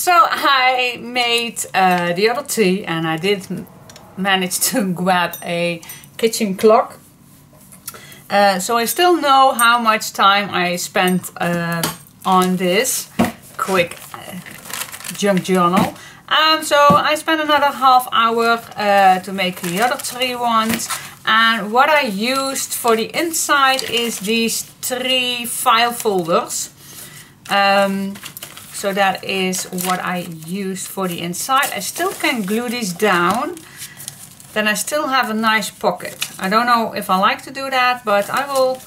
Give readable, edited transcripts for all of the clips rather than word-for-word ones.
So I made the other tea, and I did manage to grab a kitchen clock. So I still know how much time I spent on this quick junk journal. So I spent another half hour to make the other 3 ones. And what I used for the inside is these 3 file folders. So that is what I used for the inside. I still can glue these down. Then I still have a nice pocket. I don't know if I like to do that, but I will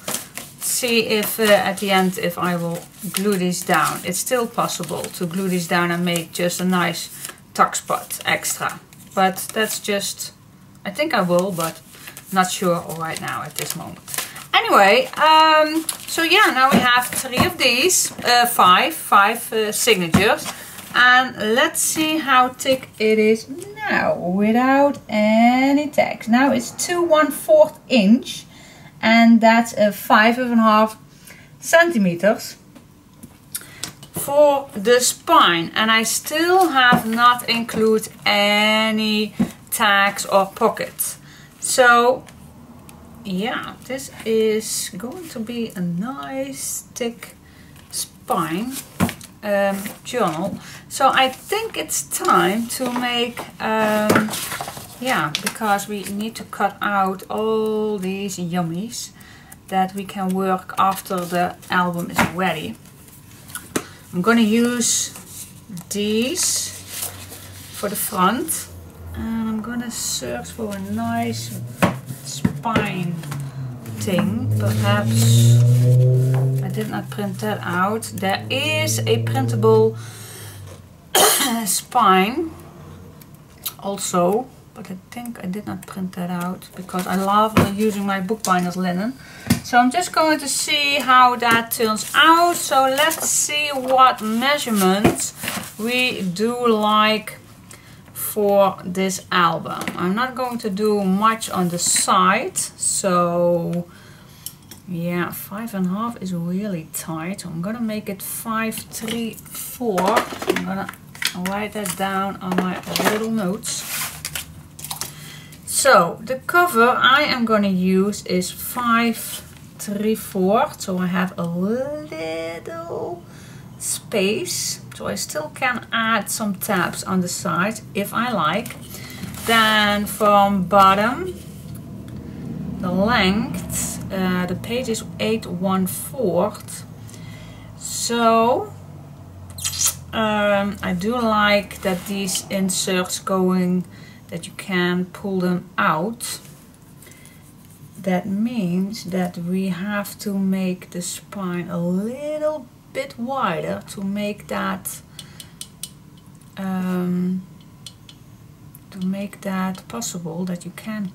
see if at the end if I will glue these down. It's still possible to glue these down and make just a nice tuck spot extra. But that's just, I think I will, but not sure right now at this moment. Anyway, so yeah, now we have 3 of these, 5 signatures. And let's see how thick it is now without any tags. Now it's 2 1/4 inch, and that's 5.5 centimeters for the spine. And I still have not included any tags or pockets. So yeah, this is going to be a nice thick spine journal. So I think it's time to make yeah, because we need to cut out all these yummies that we can work after the album is ready. I'm gonna use these for the front, and I'm gonna search for a nice spine thing. Perhaps I did not print that out. There is a printable spine also, but I think I did not print that out because I love using my bookbinder's linen. So I'm just going to see how that turns out. So let's see what measurements we do like for this album. I'm not going to do much on the side, so yeah, 5.5 is really tight. So I'm gonna make it 5.34. I'm gonna write that down on my little notes. So the cover I am gonna use is 5.34. So I have a little space. So I still can add some tabs on the side if I like. Then from bottom, the length, the page is 8 1/4. So I do like that these inserts going, that you can pull them out. That means that we have to make the spine a little bit wider to make that possible, that you can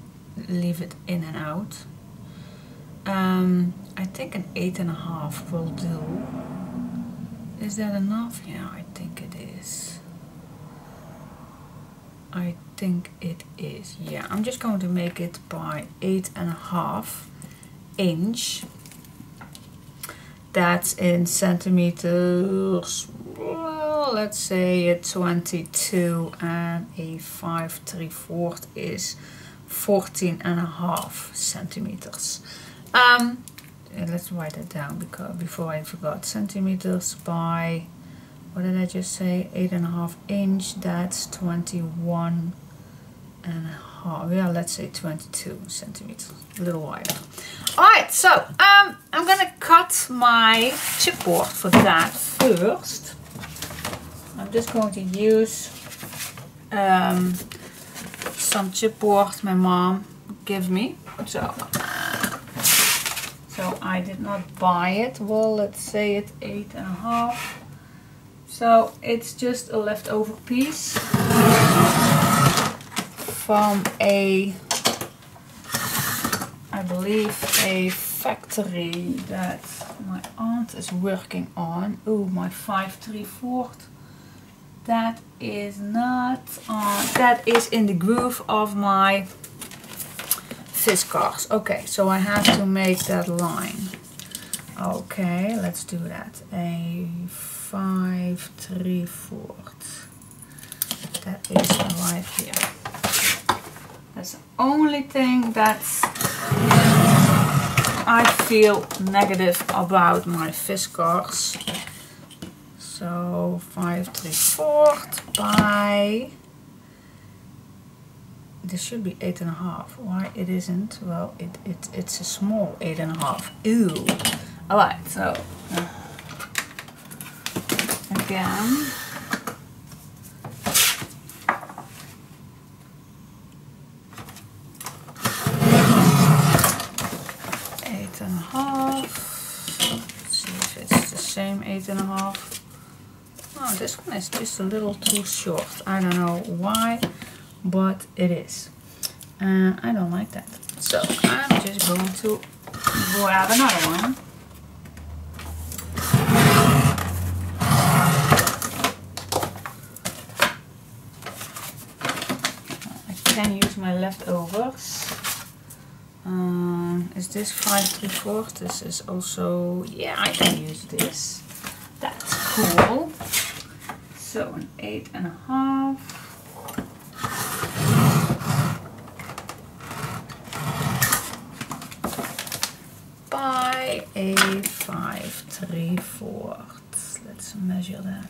leave it in and out. I think an 8.5 will do. Is that enough? Yeah, I think it is. I think it is. Yeah, I'm just going to make it by 8.5 inch. That's in centimeters. Well, let's say a 22, and a 5.34 is 14.5 centimeters. Let's write that down because before I forgot. Centimeters by, what did I just say? 8.5 inch. That's 21.5. Yeah, let's say 22 centimeters. A little wider. Alright, so I'm gonna cut my chipboard for that first. I'm just going to use some chipboard my mom gave me. So I did not buy it. Well, let's say it's 8.5. So it's just a leftover piece from a, I believe, a factory that my aunt is working on. Oh, my 5.34. That is not on, that is in the groove of my fish cars. Okay, so I have to make that line. Okay, let's do that. A 5/3/4. That is right here. That's the only thing that's I feel negative about my Fiskars. So 5/3/4 by, this should be 8.5. Why it isn't? Well, it's a small 8.5. Ew. Alright, so again. Let's see if it's the same 8.5. Oh, this one is just a little too short. I don't know why, but it is. And I don't like that. So I'm just going to grab another one. I can use my leftovers. Is this 5/3/4? This is also, yeah, I can use this. That's cool. So an 8.5. By a 5/3/4. Let's measure that.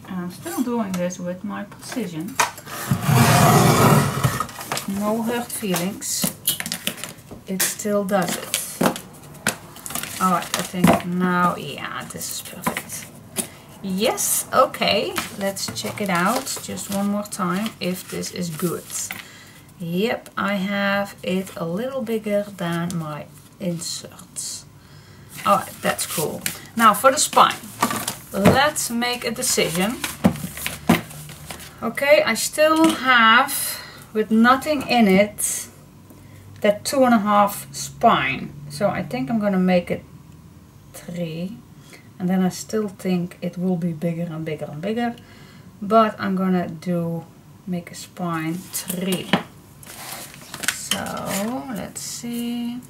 I'm still doing this with my precision. No hurt feelings. It still does it. Alright, I think now, yeah, this is perfect. Yes, okay, let's check it out just one more time if this is good. Yep, I have it a little bigger than my inserts. Alright, that's cool. Now for the spine. Let's make a decision. Okay, I still have, with nothing in it, that 2.5 spine. So I think I'm gonna make it 3. And then I still think it will be bigger and bigger and bigger. But I'm gonna make a spine 3. So let's see.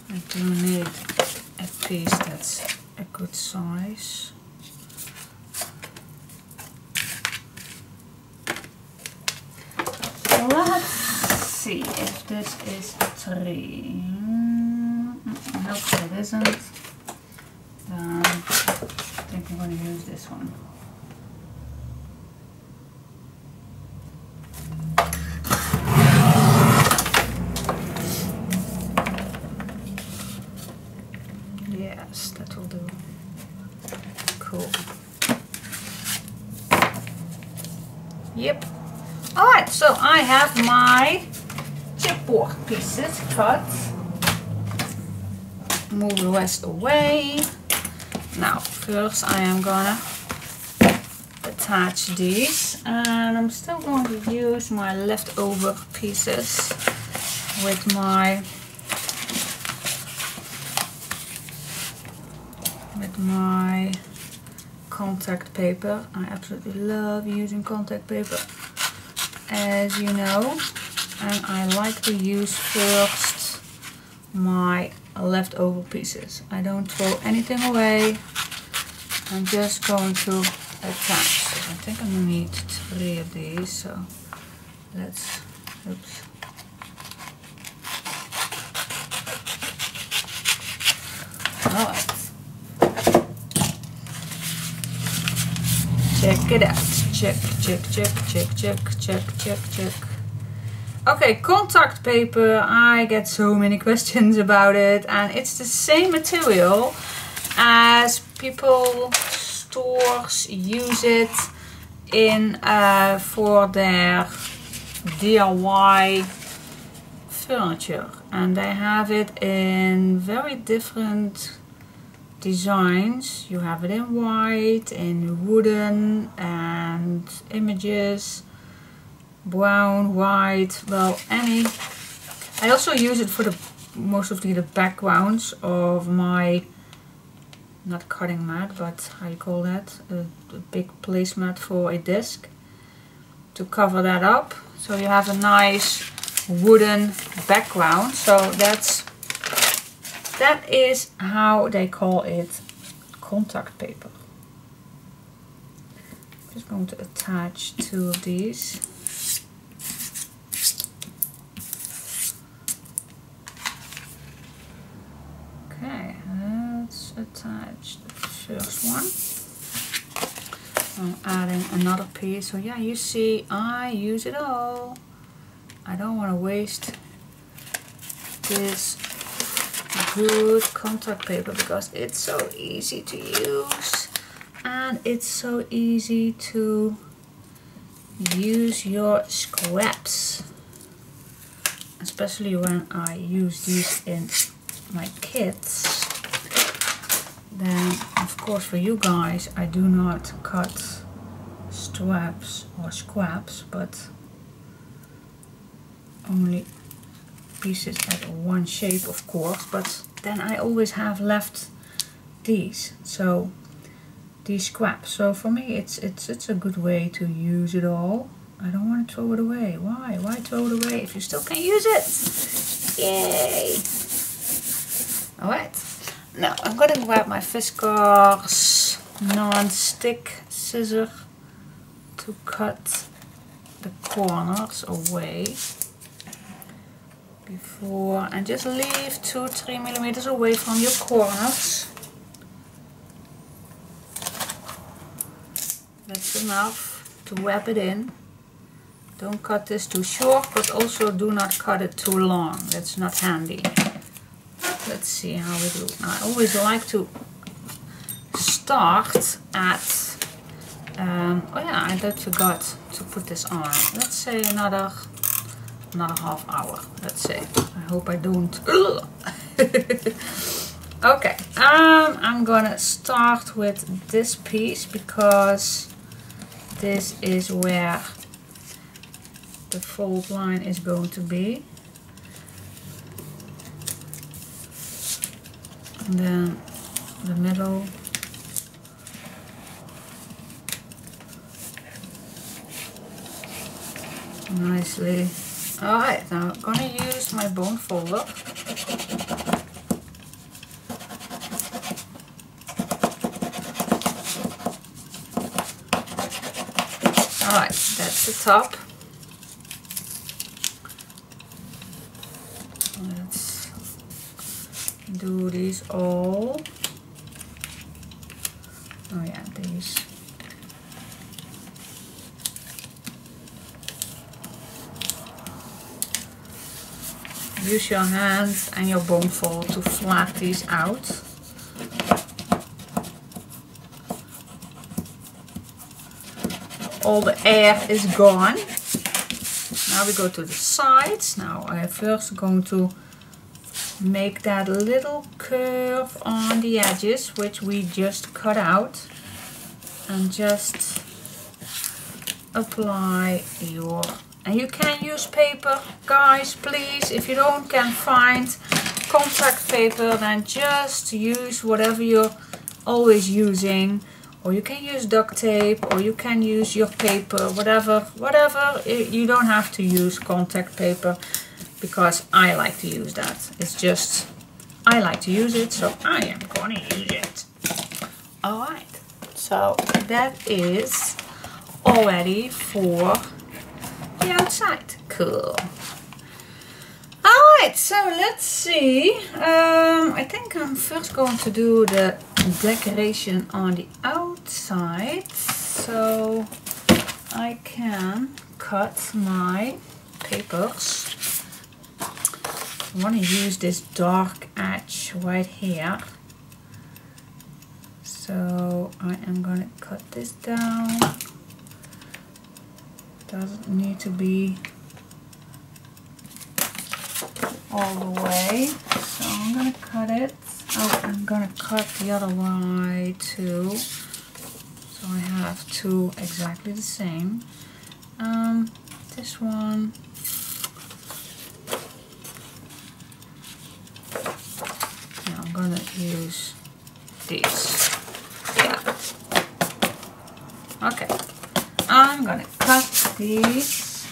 I do need a piece that's a good size. Let's see if this is 3. Nope, it isn't. Then I think I'm going to use this one. Yes, that will do. Cool. Yep. Alright, so I have my chipboard pieces cut. Move the rest away. Now, first I am gonna attach these, and I'm still going to use my leftover pieces with my contact paper. I absolutely love using contact paper, as you know, and I like to use first my leftover pieces. I don't throw anything away. I'm just going to attach. So I think I'm gonna need 3 of these, so let's, oops. Alright. Check it out. Check, check, check, check, check, check, check, check. Okay, contact paper. I get so many questions about it, and it's the same material as people, stores use it in for their DIY furniture, and they have it in very different designs. You have it in white, in wooden, and images, brown, white, well, any. I also use it for the most of the backgrounds of my, not cutting mat, but how you call that, a big placemat for a desk. to cover that up, so you have a nice wooden background. So that is how they call it, contact paper. I'm just going to attach 2 of these. Okay, let's attach the first one. I'm adding another piece. So yeah, you see, I use it all. I don't want to waste this good contact paper because it's so easy to use and it's so easy to use your scraps, especially when I use these in my kits. Then of course for you guys I do not cut straps or scraps, but only pieces at one shape, of course, but then I always have left these, so these scraps. So for me it's a good way to use it all. I don't want to throw it away. Why throw it away if you still can use it? Yay! Alright, now I'm gonna grab my Fiskars non-stick scissor to cut the corners away before, and just leave 2-3 millimeters away from your corners. That's enough to wrap it in. Don't cut this too short, but also do not cut it too long. That's not handy. Let's see how we do. I always like to start at oh yeah, I forgot to put this on. Let's say another half hour, let's say. I hope I don't. Okay, I'm gonna start with this piece because this is where the fold line is going to be. And then the middle. Nicely. Alright, now I'm going to use my bone folder. Alright, that's the top. Let's do these all. Oh yeah, these. Use your hands and your bone folder to flat these out. All the air is gone. Now we go to the sides. Now I'm first going to make that little curve on the edges, which we just cut out, and just apply your, and you can use paper, guys, please. If you can find contact paper, then just use whatever you're always using, or you can use duct tape, or you can use your paper, whatever. You don't have to use contact paper, because I like to use that. It's just, I like to use it, so I am gonna use it. Alright, so that is all ready for the outside. Cool. Alright, so let's see. I think I'm first going to do the decoration on the outside, so I can cut my papers. I want to use this dark edge right here, so I am going to cut this down. Doesn't need to be all the way, so I'm going to cut it. Oh, I'm going to cut the other way too, so I have two exactly the same. This one, yeah, I'm going to use these. Yeah. Okay. I'm gonna cut these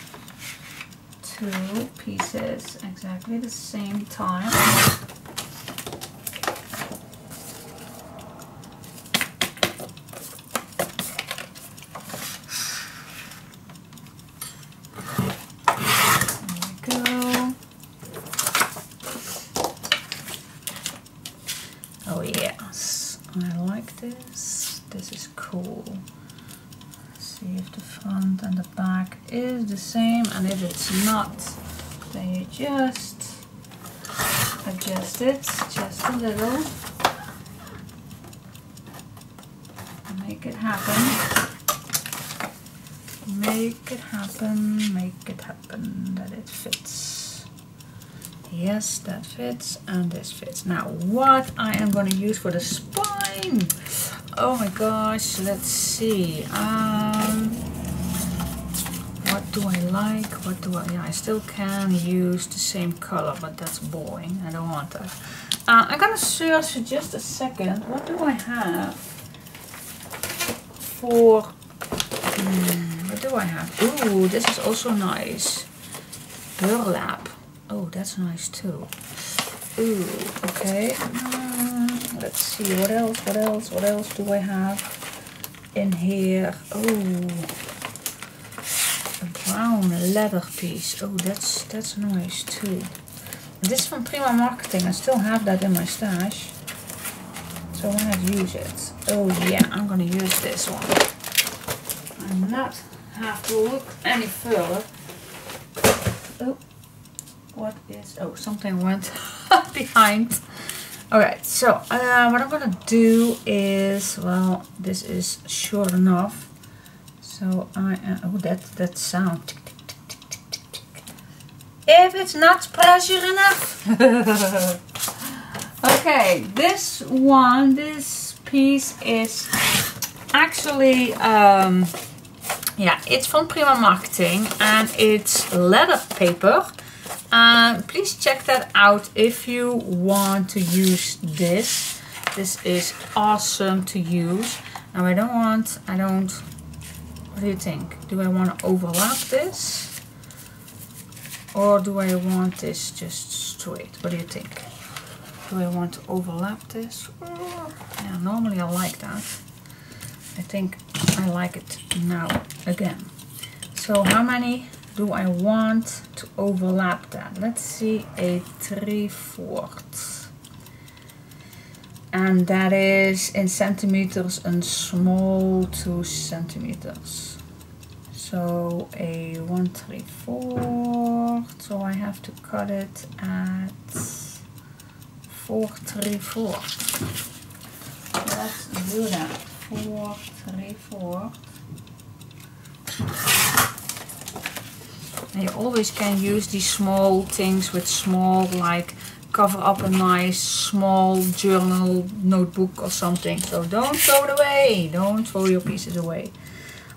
two pieces exactly the same time. This is cool. See if the front and the back is the same, and if it's not, then you just adjust it just a little. Make it happen. Make it happen. Make it happen that it fits. Yes, that fits, and this fits. Now, what I am going to use for the spine? Oh my gosh, let's see. What do I like? What do I... Yeah, I still can use the same color, but that's boring. I don't want that. I'm gonna search for just a second. What do I have for... what do I have? Ooh, this is also nice. Burlap. Oh, that's nice too. Ooh, okay. Let's see, what else do I have in here? Oh, a brown leather piece. Oh, that's nice too. This is from Prima Marketing. I still have that in my stash, so I want to use it. Oh yeah, I'm gonna use this one. I'm not have to look any further. Oh, what is... Oh, something went behind. Alright, so what I'm gonna do is, well, this is short enough. So I am... Oh, that sound. If it's not pressure enough. Okay, this one, this piece is actually, yeah, it's from Prima Marketing and it's leather paper. Please check that out if you want to use this. This is awesome to use. Now I don't, what do you think? Do I want to overlap this? Or do I want this just straight? What do you think? Do I want to overlap this? Yeah, normally I like that. I think I like it now again. So how many do I want to overlap that? Let's see, a 3/4. And that is in centimeters and small 2 centimeters. So a 1/3/4. So I have to cut it at 4/3/4. Let's do that. 4/3/4. And you always can use these small things with small, like cover up a nice small journal notebook or something. So don't throw it away. Don't throw your pieces away.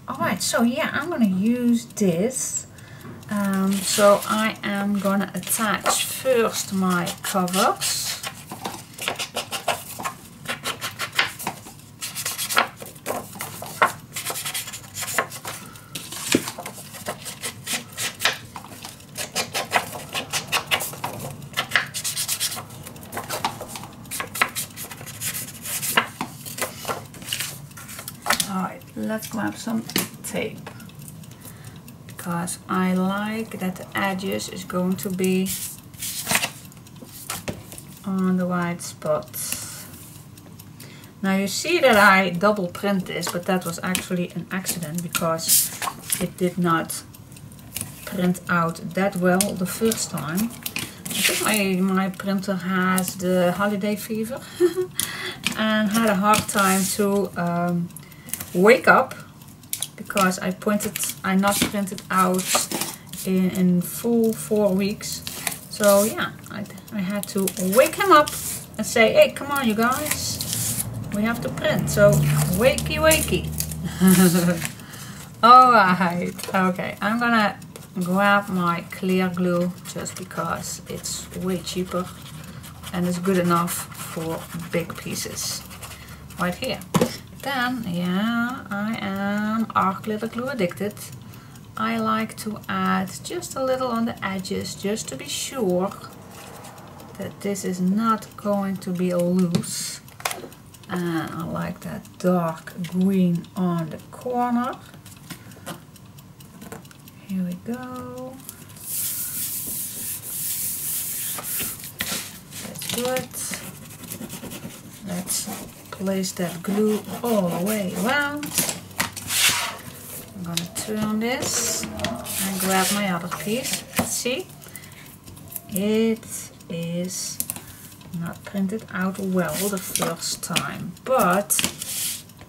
Alright, so yeah, I'm gonna use this. So I am gonna attach first my covers. Let's grab some tape, because I like that the edges is going to be on the right spot. Now you see that I double print this, but that was actually an accident because it did not print out that well the first time. I think my printer has the holiday fever and had a hard time to wake up, because I not printed out in full 4 weeks. So yeah, I had to wake him up and say, hey, come on you guys, we have to print, so wakey wakey. Alright, okay, I'm gonna grab my clear glue just because it's way cheaper and it's good enough for big pieces. Right here. then, yeah, I am art glitter glue addicted. I like to add just a little on the edges, just to be sure that this is not going to be loose. And I like that dark green on the corner. Here we go. That's good. Let's place that glue all the way around. I'm gonna turn this and grab my other piece. See? It is not printed out well the first time, but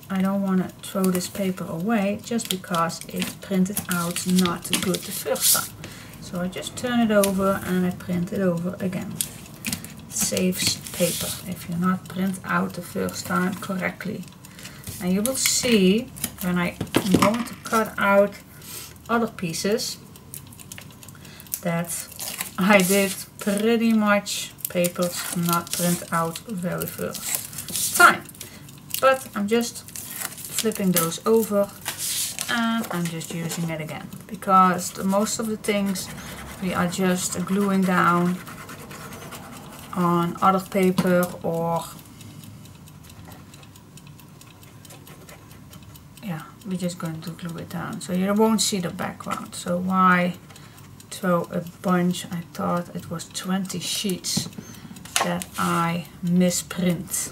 I don't want to throw this paper away just because it printed out not good the first time. So I just turn it over and I print it over again. Saves paper if you not print out the first time correctly. And you will see when I'm going to cut out other pieces that I did pretty much papers not print out very first time. But I'm just flipping those over and I'm just using it again, because most of the things we are just gluing down on other paper, or yeah, we're just going to glue it down so you won't see the background. So why throw a bunch? I thought it was 20 sheets that I misprint.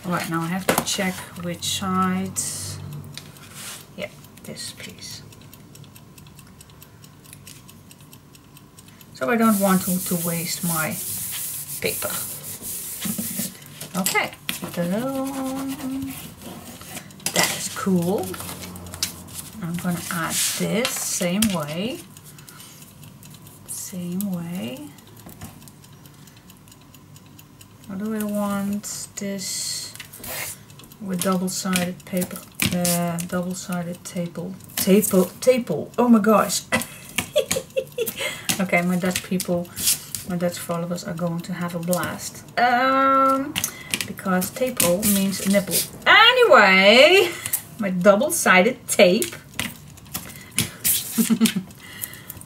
Alright, now I have to check which side. Yeah, this piece. So I don't want to waste my paper. Okay, that is cool. I'm gonna add this same way. How do I want this with double-sided paper? Double-sided tape. Oh my gosh! Okay, my Dutch followers are going to have a blast. Because tape means nipple. Anyway, my double-sided tape.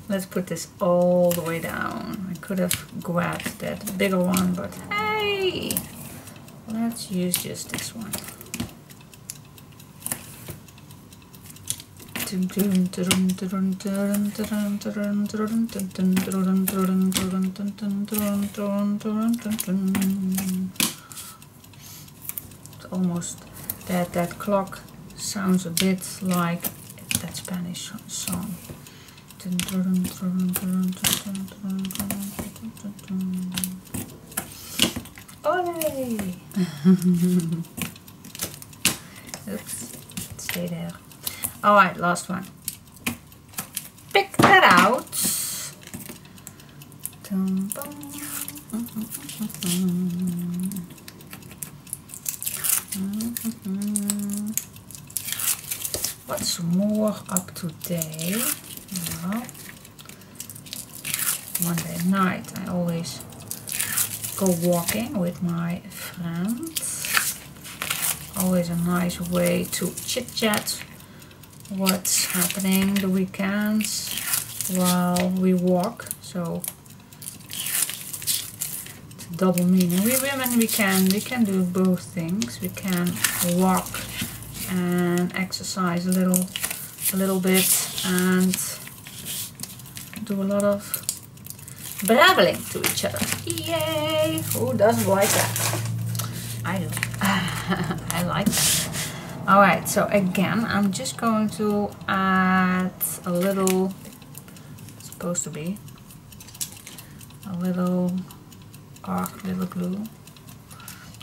Let's put this all the way down. I could have grabbed that bigger one, but hey, let's use just this one. It's almost that clock sounds a bit like that Spanish song. Olé! Oops, stay there. Alright, last one. Pick that out. What's more up to date? Well, Monday night I always go walking with my friends. Always a nice way to chit chat what's happening the weekends while we walk. So it's a double meaning. We women, we can do both things. We can walk and exercise a little bit and do a lot of babbling to each other. Yay! Who doesn't like that? I do. I like that. Alright, so again, I'm just going to add a little, it's supposed to be, a little art glitter glue.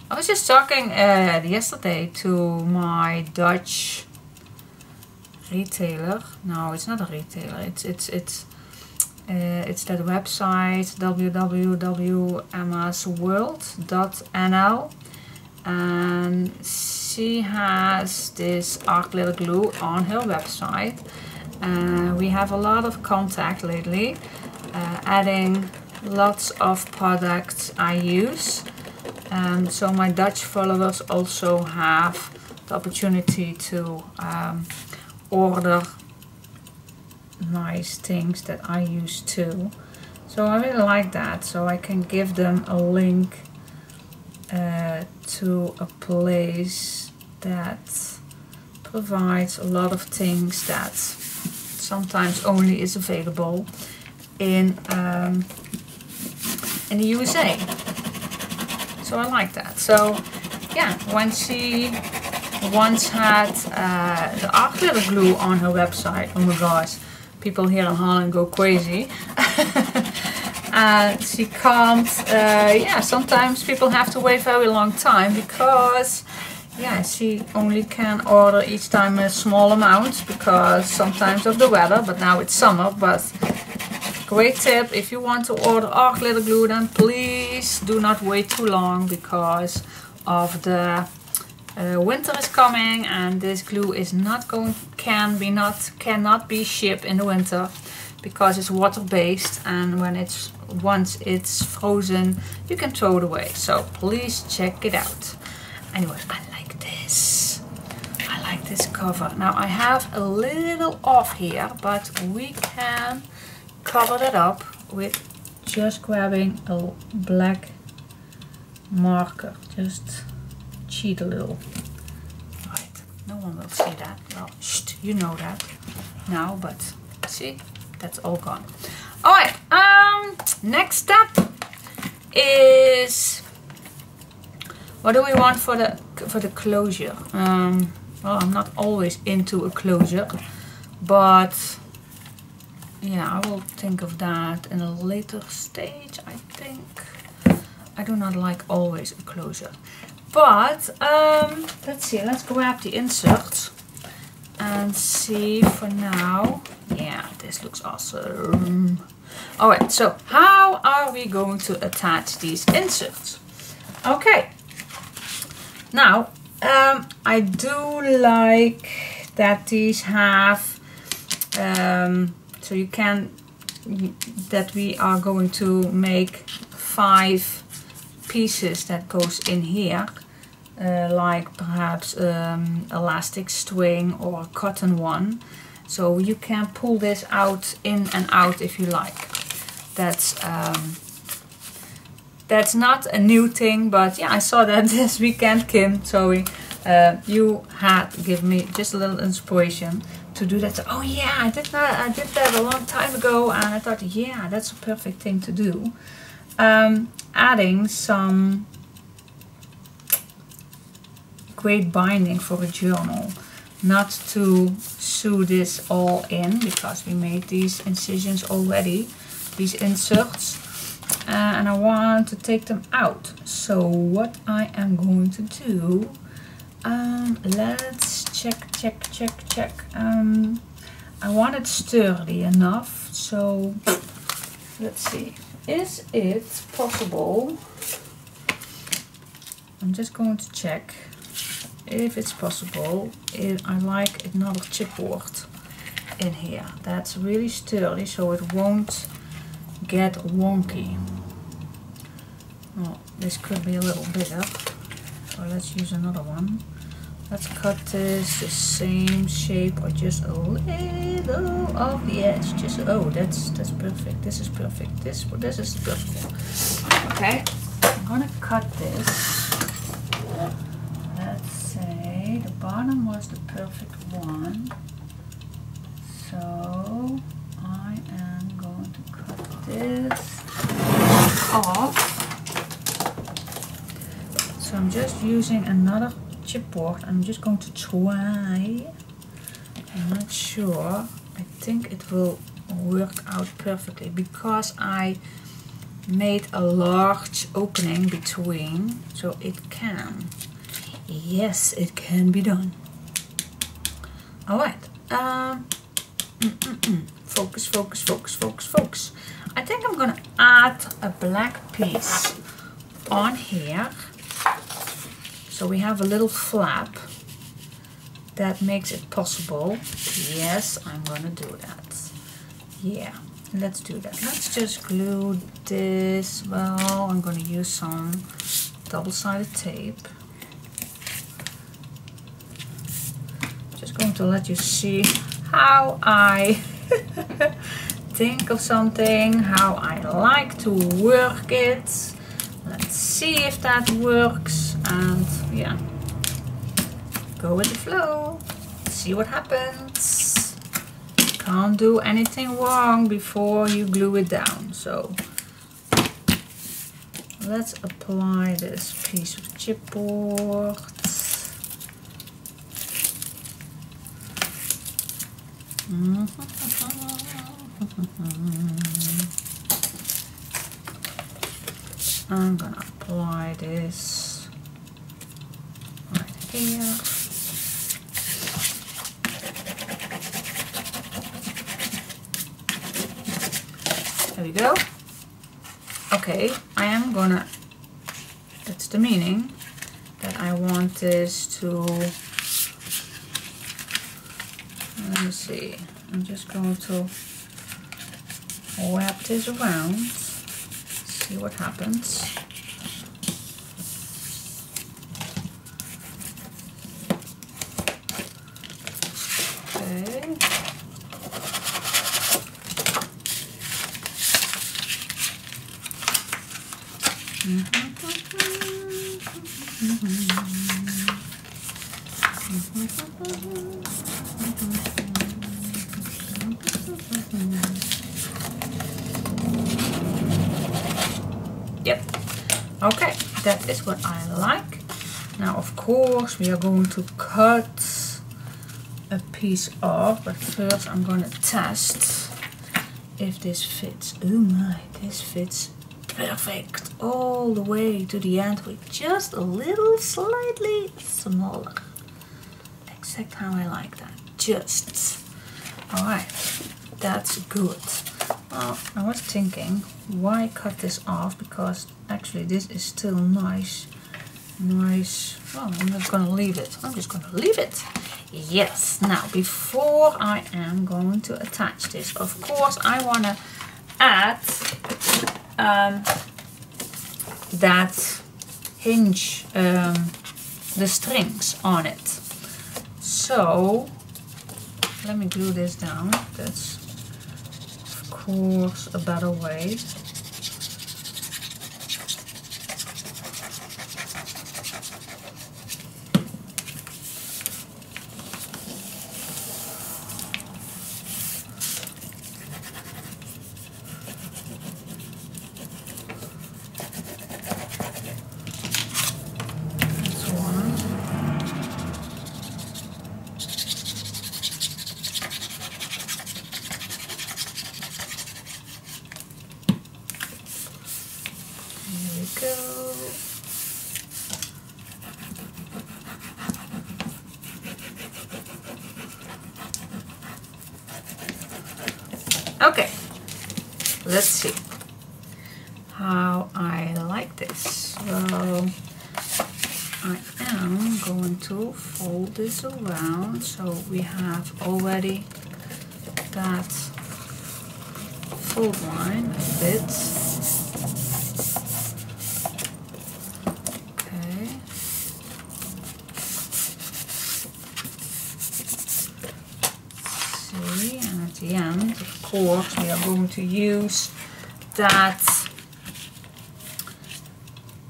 I was just talking yesterday to my Dutch retailer. No, it's not a retailer. It's that website www.emmasworld.nl, and she has this art glitter glue on her website. We have a lot of contact lately, adding lots of products I use. So my Dutch followers also have the opportunity to order nice things that I use too. So I really like that. So I can give them a link to a place that provides a lot of things that sometimes only is available in the USA. So I like that. So yeah, when she once had the art glitter glue on her website, oh my gosh, people here in Holland go crazy. She can't, yeah, sometimes people have to wait very long time because yeah, she only can order each time a small amount because sometimes of the weather, but now it's summer. But great tip, if you want to order art glitter glue, then please do not wait too long because of the winter is coming, and this glue is not going, cannot be shipped in the winter because it's water based, and when once it's frozen you can throw it away. So please check it out. Anyways, I like this. I like this cover. Now I have a little off here, but we can cover that up with just grabbing a black marker. Just cheat a little. Right, no one will see that. Well, shh, you know that now, but see, that's all gone. Alright, next step is, what do we want for the closure? Well, I'm not always into a closure, but yeah, I will think of that in a later stage, I think. I do not like always a closure. But let's see, let's grab the inserts and see for now. Yeah, this looks awesome. Alright, so how are we going to attach these inserts? Okay, now I do like that these have so you can, that we are going to make 5 pieces that goes in here, like perhaps elastic string or cotton one. So you can pull this out in and out if you like. That's not a new thing, but yeah, I saw that this weekend, Kim, sorry, you had given me just a little inspiration to do that. So, oh yeah, I did that a long time ago, and I thought, yeah, that's a perfect thing to do. Adding some great binding for a journal, not to sew this all in because we made these incisions already, these inserts, and I want to take them out. So what I am going to do, let's check. I want it sturdy enough, so let's see, is it possible? I'm just going to check if it's possible. I like another chipboard in here that's really sturdy, so it won't get wonky. Oh, this could be a little bigger, so let's use another one. Let's cut this the same shape or just a little off the edge. Just, oh, that's perfect. This is perfect. This is perfect. Okay, I'm gonna cut this. Let's say the bottom was the perfect one. So I am going to cut this off. So I'm just using another chipboard. I'm just going to try. I'm not sure. I think it will work out perfectly because I made a large opening between, so it can. Yes, it can be done. Alright. Focus, focus, focus, focus, focus. I think I'm gonna add a black piece on here. So we have a little flap that makes it possible. Yes, I'm gonna do that. Yeah, let's do that. Let's just glue this. Well, I'm gonna use some double-sided tape. just going to let you see how I think of something, how I like to work it. Let's see if that works, and yeah, go with the flow, see what happens. Can't do anything wrong before you glue it down. So let's apply this piece of chipboard. I'm gonna apply this right here. There we go. Okay, I am gonna, that's the meaning, that I want this to, let me see, I'm just going to wrap this around, see what happens. Okay. Yep. Okay, that is what I like. Now, of course, we are going to cut a piece off, but first I'm going to test if this fits. Oh my, this fits perfect all the way to the end with just a little slightly smaller. Exact how I like that. Just. Alright, that's good. Well, I was thinking, why cut this off? Because actually this is still nice. Well, I'm not gonna leave it. I'm just gonna leave it. Yes. Now, before I am going to attach this, of course, I wanna add that hinge, the strings on it. So let me glue this down. That's of course a better way. Okay, let's see how I like this. Well, I am going to fold this around so we have already that fold line a bit. Okay. See, and at the end, of course, we are going to use that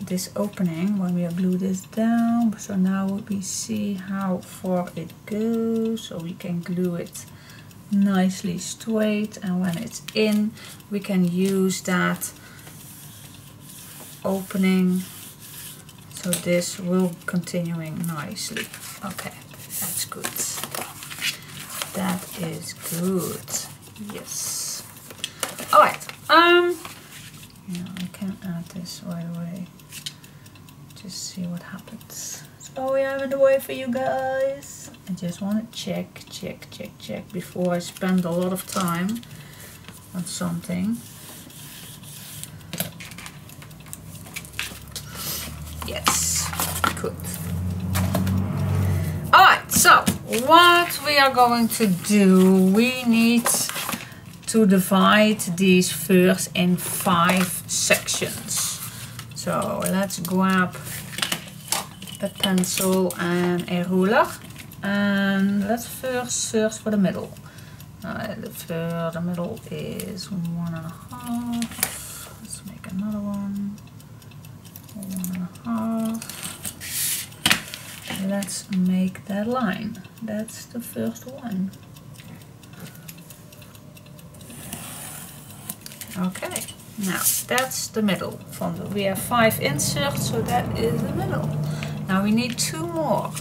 this opening when we glue this down. So now we see how far it goes, so we can glue it nicely straight, and when it's in we can use that opening, so this will continuing nicely. Okay, that's good. That is good. Yes. Alright, yeah, I can add this right away. Just see what happens. So we have it away for you guys. I just want to check before I spend a lot of time on something. Yes, good. Alright, so what we are going to do, we need to divide these first in 5 sections. So let's grab a pencil and a ruler. And let's first search for the middle. The middle is 1.5. Let's make another one. 1.5. Let's make that line. That's the first one. Okay, now that's the middle. We have 5 inserts, so that is the middle. Now we need 2 more.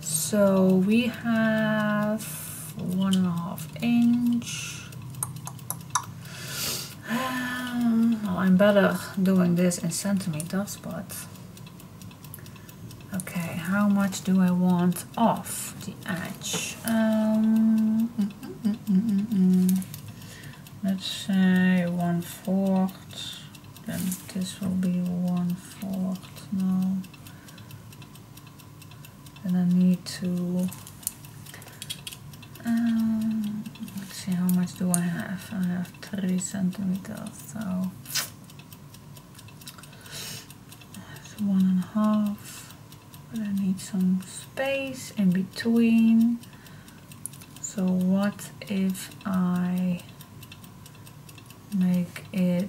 So we have 1.5 inch. Well, I'm better doing this in centimeters, but okay, how much do I want off the edge? Let's say 1/4. Then this will be 1/4 now. Then I need to let's see, how much do I have? I have 3 centimeters, so that's 1.5. But I need some space in between. So what if I make it,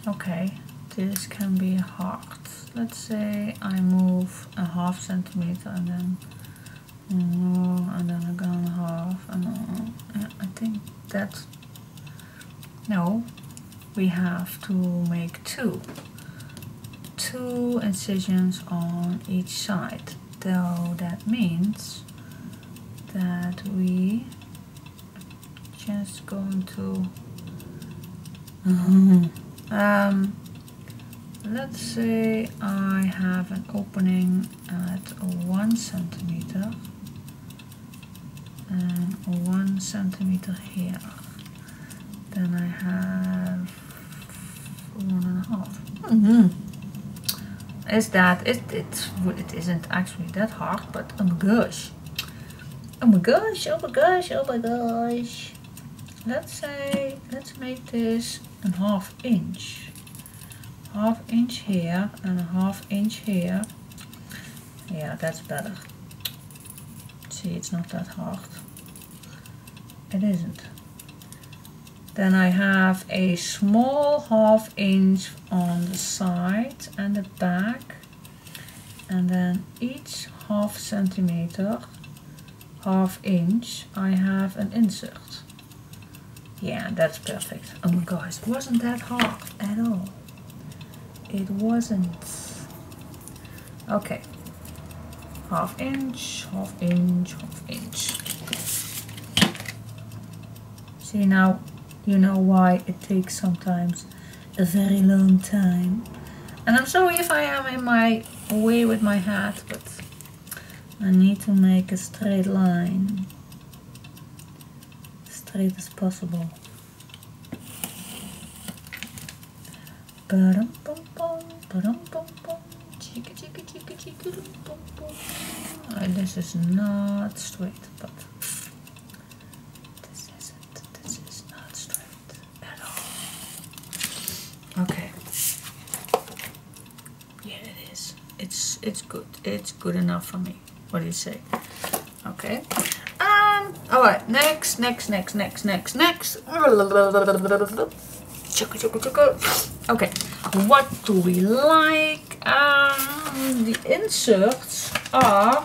okay, this can be hard. Let's say I move 1/2 centimeter and then again 1/2, and I think that, no, we have to make two incisions on each side, though that means that we just going to let's say I have an opening at 1 centimeter and 1 centimeter here. Then I have 1.5. Is that it isn't actually that hard, but oh my gosh. Oh my gosh, oh my gosh, oh my gosh. Let's make this a 1/2 inch. 1/2 inch here and a 1/2 inch here. Yeah, that's better. See, it's not that hard. It isn't. Then I have a small 1/2 inch on the side and the back. And then each 1/2 centimeter, 1/2 inch, I have an insert. Yeah, that's perfect. Oh my gosh, wasn't that hard at all. It wasn't. Okay. 1/2 inch, 1/2 inch, 1/2 inch. See, now you know why it takes sometimes a very long time. And I'm sorry if I am in my way with my hat, but I need to make a straight line. Straight as possible. This is not straight, but this is not straight at all. Okay. Yeah, it is. It's good. It's good enough for me. What do you say? Okay. Alright, next. Okay, what do we like? The inserts are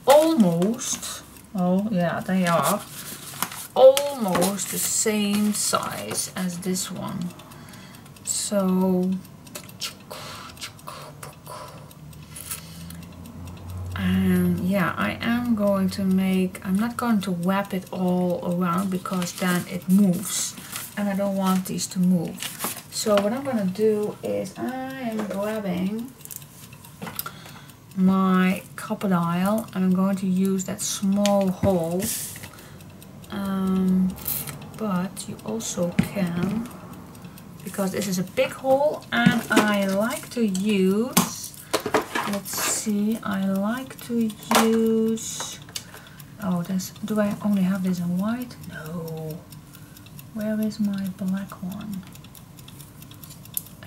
almost, oh yeah, they are almost the same size as this one. So, yeah, I am going to make, I'm not going to wrap it all around because then it moves and I don't want these to move. So what I'm going to do is I am grabbing my crocodile and I'm going to use that small hole, but you also can, because this is a big hole and I like to use, let's see, I like to use, oh, do I only have this in white? No. Where is my black one?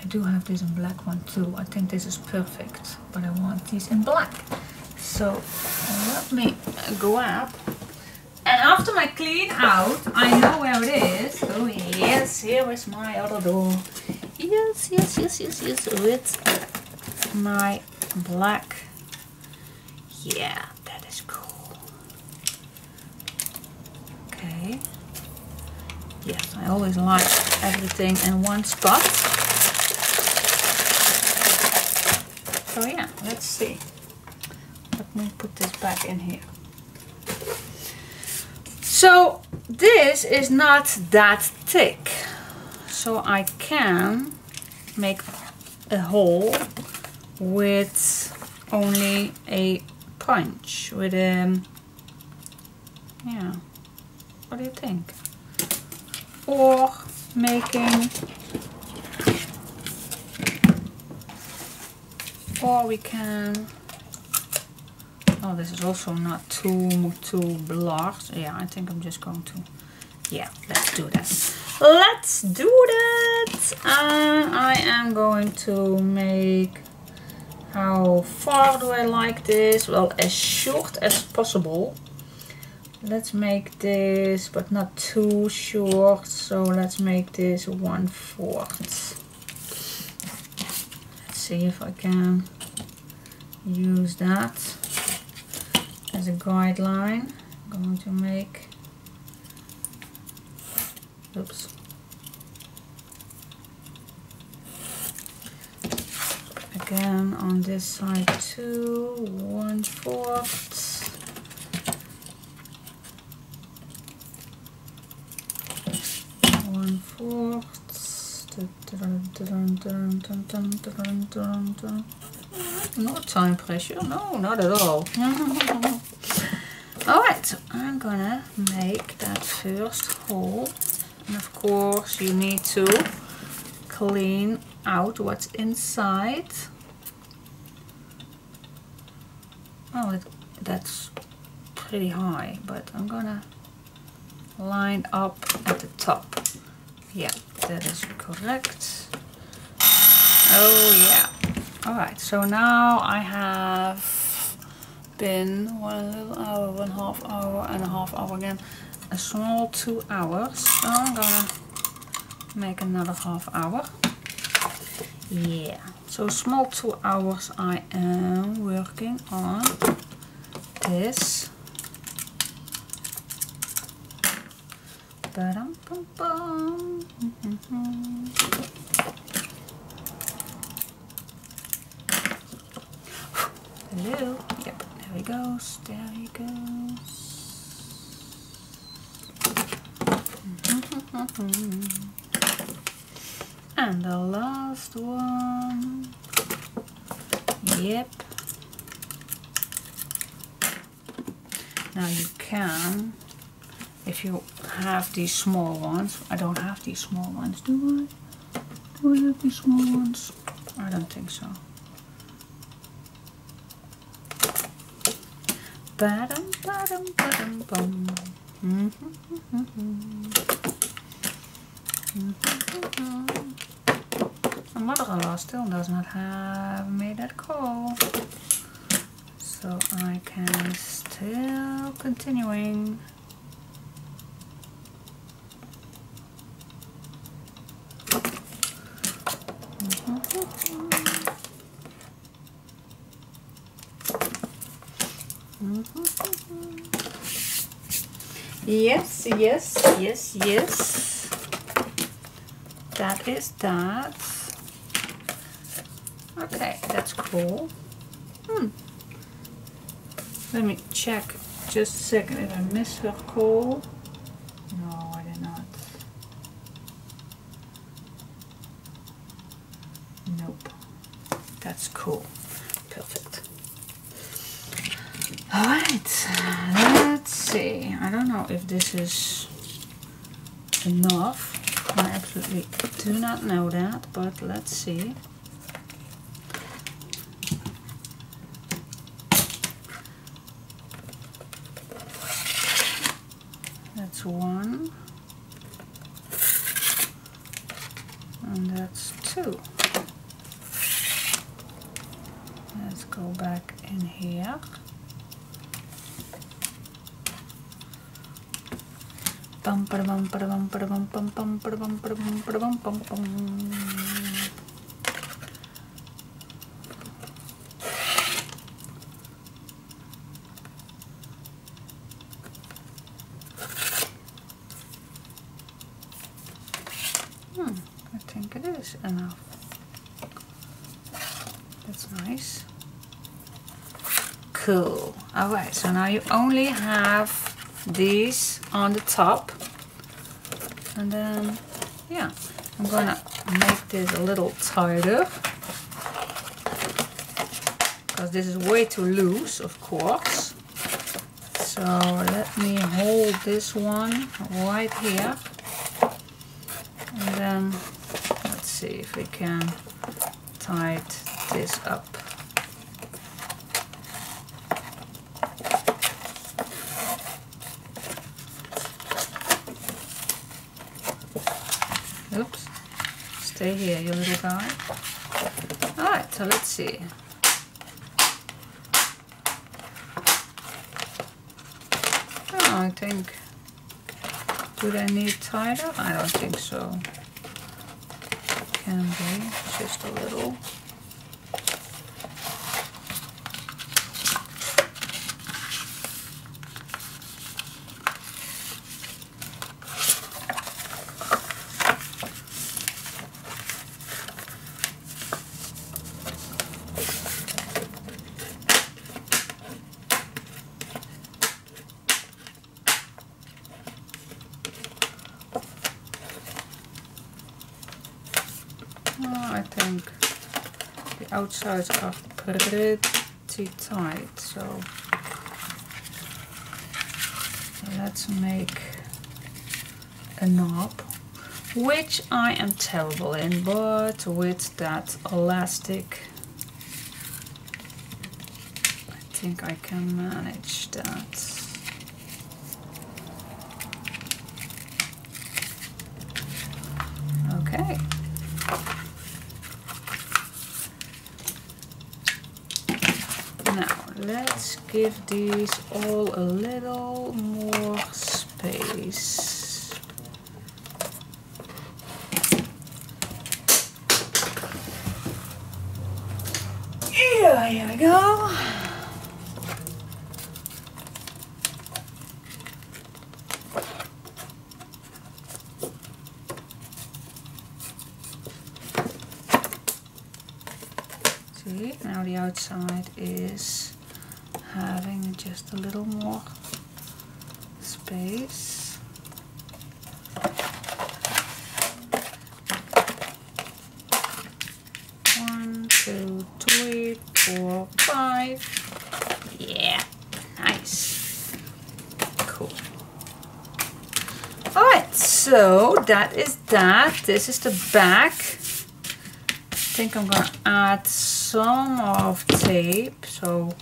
I do have this in black one too. I think this is perfect, but I want these in black. So let me grab. And after my clean out, I know where it is. Oh yes, here is my other door. Yes, yes, yes, yes, yes, with my black. Yeah, that is cool. Okay. Yes, I always like everything in one spot. So yeah, let's see. Let me put this back in here. So this is not that thick. So I can make a hole with only a punch. With a, yeah, what do you think? Or making, or we can, oh, this is also not too large. Yeah, I think I'm just going to, yeah, let's do that. Let's do that. I am going to make, how far do I like this? Well, as short as possible. Let's make this, but not too short. So let's make this 1/4. Let's see if I can use that as a guideline. I'm going to make, oops. Again on this side too, 1/4. No time pressure, no, not at all. Alright, so I'm gonna make that first hole, and of course you need to clean out what's inside. Oh, that's pretty high, but I'm gonna line up at the top. Yeah, that is correct. Oh yeah. Alright, so now I have been 1 little hour, 1/2 hour, and a half hour again. A small 2 hours. So I'm gonna make another ½ hour. Yeah, so small 2 hours I am working on this. Ba-dum-bum-bum. Hello. Yep, there he goes. There he goes. And the last one. Yep. Now you can, if you have these small ones. I don't have these small ones, do I? Do I have these small ones? I don't think so. Ba-dum, ba-dum, ba-dum, bum. My mother-in-law still does not have made that call, so I can still continuing. Yes, yes, yes, yes. That is that. Okay, that's cool. Let me check just a second if I missed her call. No, I did not. Nope. That's cool. Perfect. Alright, let's see. I don't know if this is enough. I absolutely do not know that, but let's see. That's one. And that's two. Let's go back in here. Bum ba bum ba bum ba bum bum bum ba bum ba bum ba bum bum bum. I think it is enough. That's nice. Cool. Alright, so now you only have these on the top. And then, yeah, I'm gonna make this a little tighter. Because this is way too loose, of course. So let me hold this one right here. And then, let's see if we can tighten this up. Oops, stay here, you little guy. Alright, so let's see. Oh, I think, do they need tighter? I don't think so. Can be, just a little. I think the outsides are pretty tight, so let's make a knob, which I am terrible in, but with that elastic I think I can manage that. Okay. Now let's give these all a little more space. Yeah, here we go. See, now the outside is having just a little more space. One, two, three, 4, 5. Yeah, nice. Cool. Alright, so that is that. This is the back. I think I'm gonna add some of tape so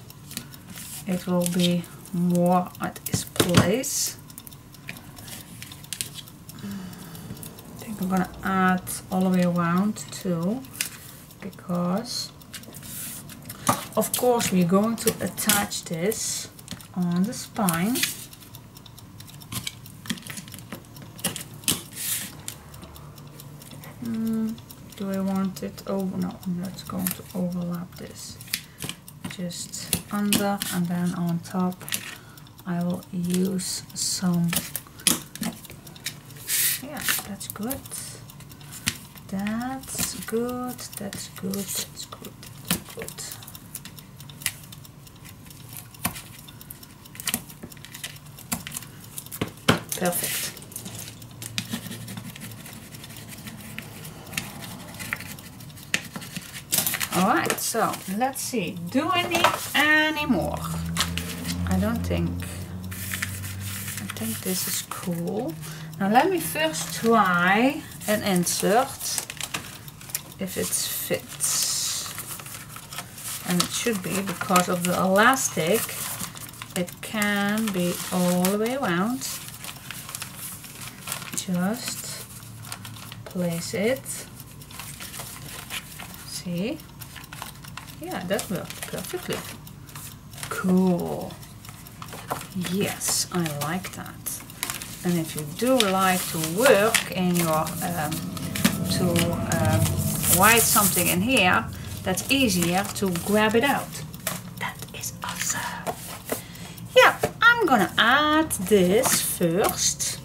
it will be more at its place. I think I'm gonna add all the way around too, because of course we're going to attach this on the spine. Do I want it over? No, I'm not going to overlap this. Just under, and then on top I will use some. Yeah, that's good. That's good. That's good. That's good. That's good. Perfect. Alright, so let's see. Do I need any more? I don't think. I think this is cool. Now let me first try an insert if it fits. And it should be, because of the elastic. It can be all the way around. Just place it. See? Yeah, that worked perfectly. Cool. Yes, I like that. And if you do like to work in your, write something in here, that's easier to grab it out. That is awesome. Yeah, I'm gonna add this first.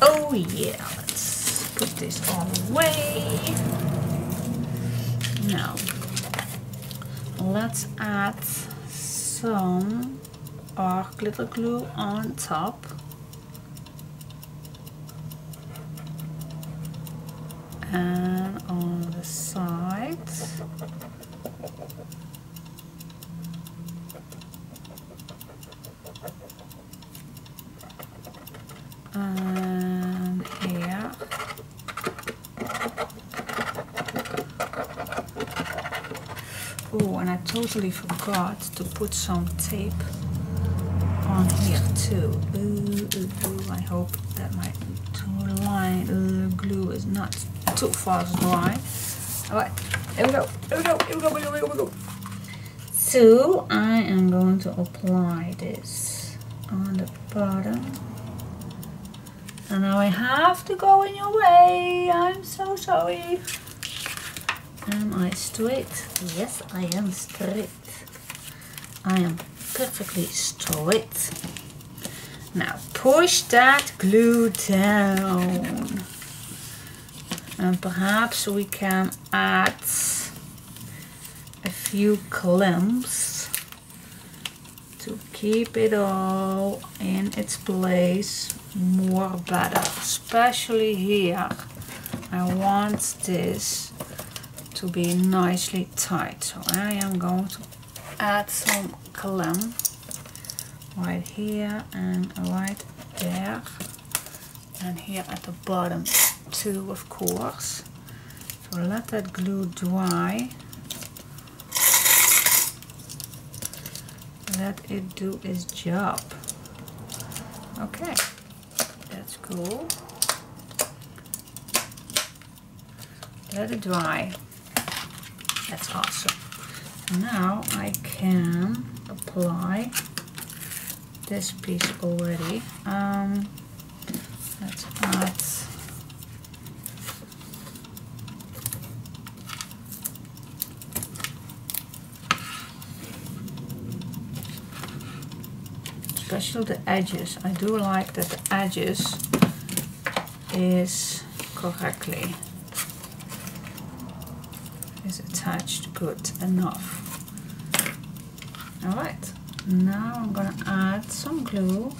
Oh yeah, let's put this all away. Now, let's add some glitter glue on top. And on the sides. And here. Oh, and I totally forgot to put some tape on here too. I hope that my glue is not too fast dry. Alright, here we go. So I am going to apply this on the bottom. And now I have to go in your way. I'm so sorry. Am I straight? Yes, I am straight. I am perfectly straight. Now push that glue down. And perhaps we can add a few clamps to keep it all in its place more better. Especially here. I want this to be nicely tight. So I am going to add some clamp right here and right there. And here at the bottom too, of course. So let that glue dry. Let it do its job. Okay, that's cool. Let it dry. That's awesome. Now I can apply this piece already. Let's add especially the edges. I do like that the edges is correctly attached good enough. Alright, now I'm gonna add some glue.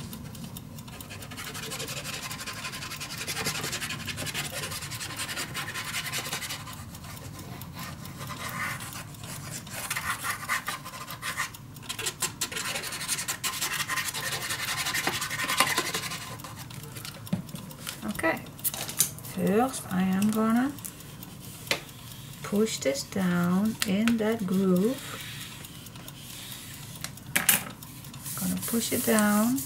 Okay, first I am gonna push this down in that groove. Gonna push it down.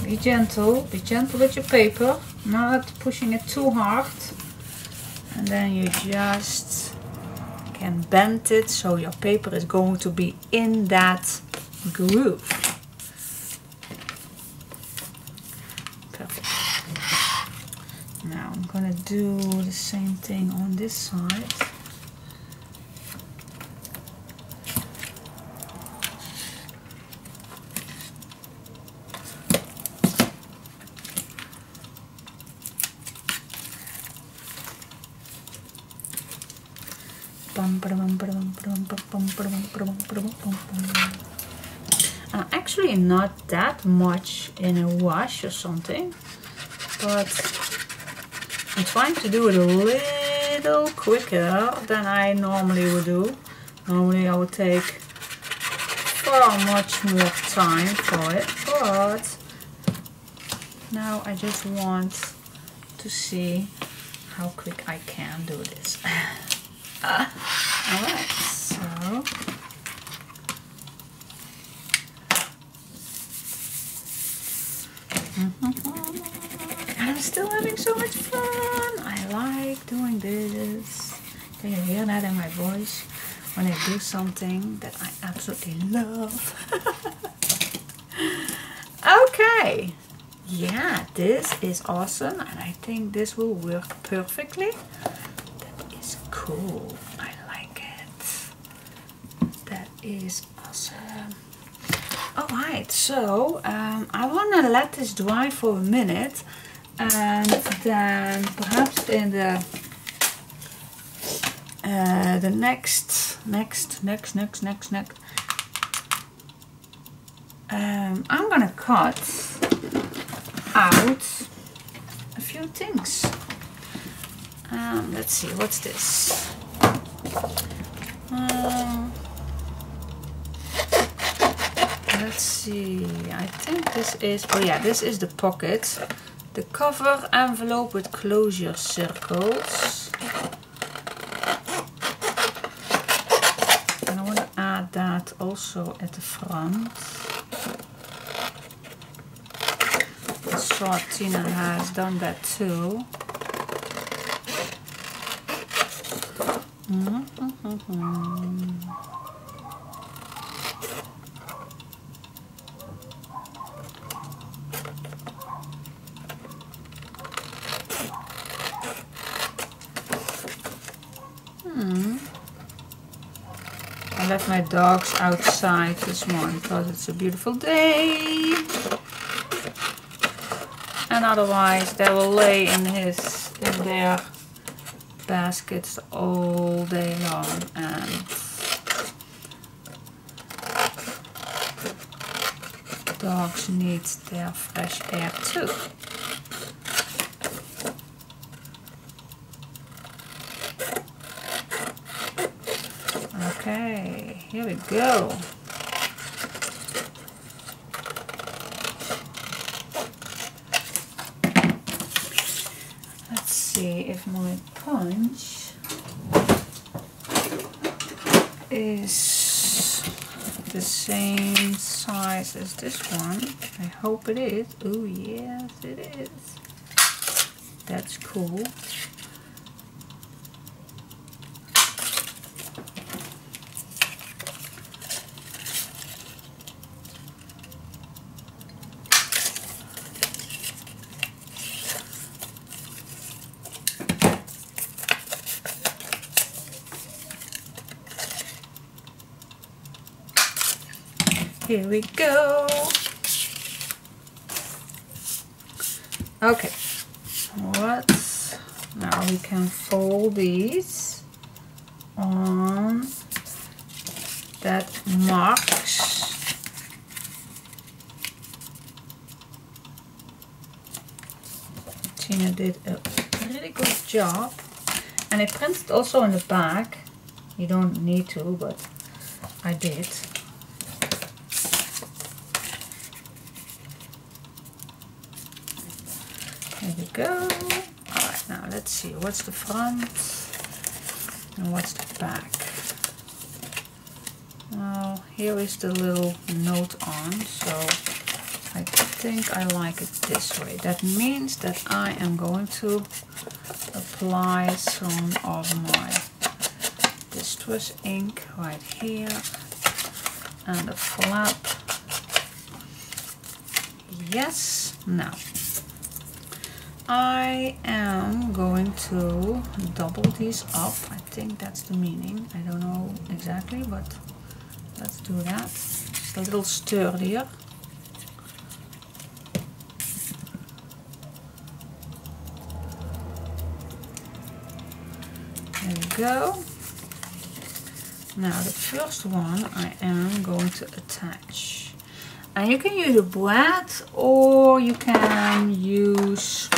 Be gentle with your paper, not pushing it too hard. And then you just can bend it so your paper is going to be in that groove. Perfect. Now I'm gonna do the same thing on this side. Actually not that much in a wash or something, but I'm trying to do it a little quicker than I normally would do. Normally I would take far much more time for it, but now I just want to see how quick I can do this. Alright, so I'm still having so much fun. I like doing this. Can you hear that in my voice? When I do something that I absolutely love. Okay. Yeah, this is awesome. And I think this will work perfectly. That is cool. I like it. That is awesome. Alright, so I want to let this dry for a minute, and then perhaps in the next I'm gonna cut out a few things. Let's see, what's this? Let's see, I think this is, oh yeah, this is the pocket. The cover envelope with closure circles. And I want to add that also at the front. I saw Tinne has done that too. I left my dogs outside this morning because it's a beautiful day, and otherwise they will lay in their baskets all day long, and dogs need their fresh air too. Okay, here we go. Let's see if my punch is the same size as this one. I hope it is. Oh yes, it is. That's cool. Here we go. Okay, what? Now we can fold these on that marks. Tinne did a really good job, and it printed also in the back. You don't need to, but I did. There we go. Alright, now let's see, what's the front and what's the back? Well, here is the little note on, so I think I like it this way. That means that I am going to apply some of my distress ink right here, and a flap. Yes, now I am going to double these up. I think that's the meaning. I don't know exactly, but let's do that. It's a little sturdier. There we go. Now the first one I am going to attach. And you can use a brad, or you can use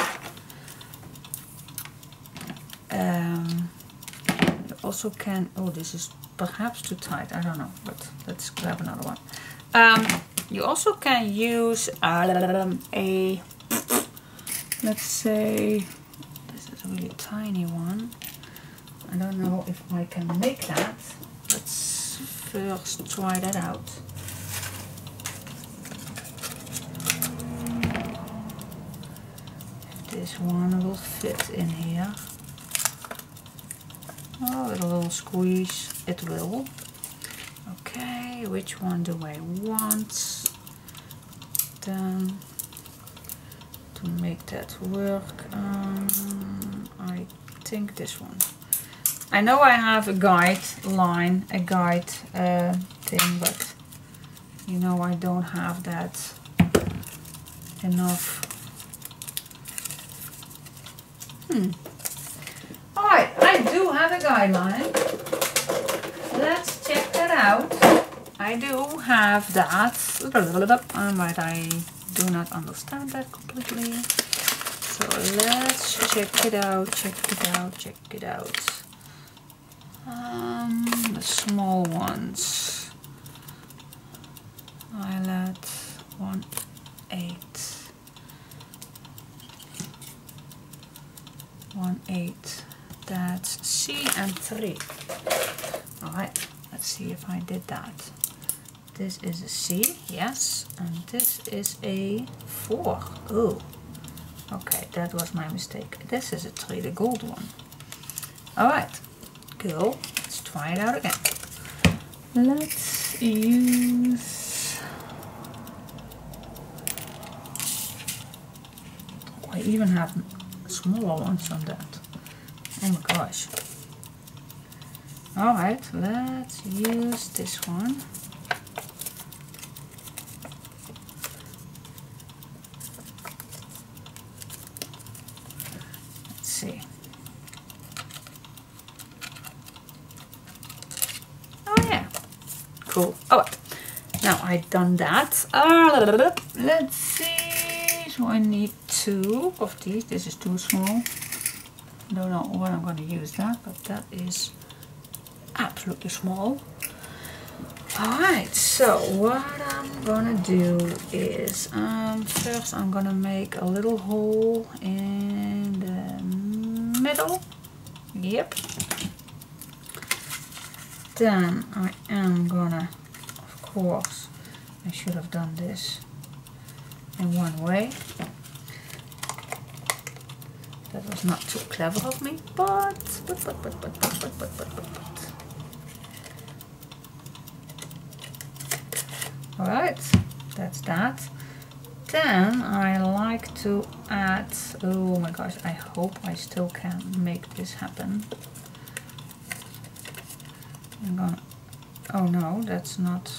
you also can, oh, this is perhaps too tight, I don't know, but let's grab another one. You also can use a, let's say, this is a really tiny one. I don't know if I can make that. Let's first try that out. If this one will fit in here. Oh, with a little squeeze, it will. Okay, which one do I want? Then, to make that work, I think this one. I know I have a guide line, a guide thing, but you know I don't have that enough. Alright, I do have a guideline. Let's check that out. I do have that, but I do not understand that completely. So let's check it out, check it out, check it out. The small ones. Eyelet 1/8. 1/8. That's C and 3. Alright, let's see if I did that. This is a C, yes, and this is a 4. Oh, okay, that was my mistake. This is a 3, the gold one. Alright, cool. Let's try it out again. Let's use... I even have smaller ones than that. Oh my gosh. Alright, let's use this one. Let's see. Oh yeah. Cool. Alright. Now I've done that. Let's see. So I need 2 of these. This is too small. I don't know what I'm going to use that, but that is absolutely small. Alright, so what I'm gonna do is first I'm gonna make a little hole in the middle. Yep. Then I am gonna, of course, I should have done this in one way. That was not too clever of me, but. Alright, that's that. Then I like to add, oh my gosh, I hope I still can make this happen. I'm gonna, oh no, that's not,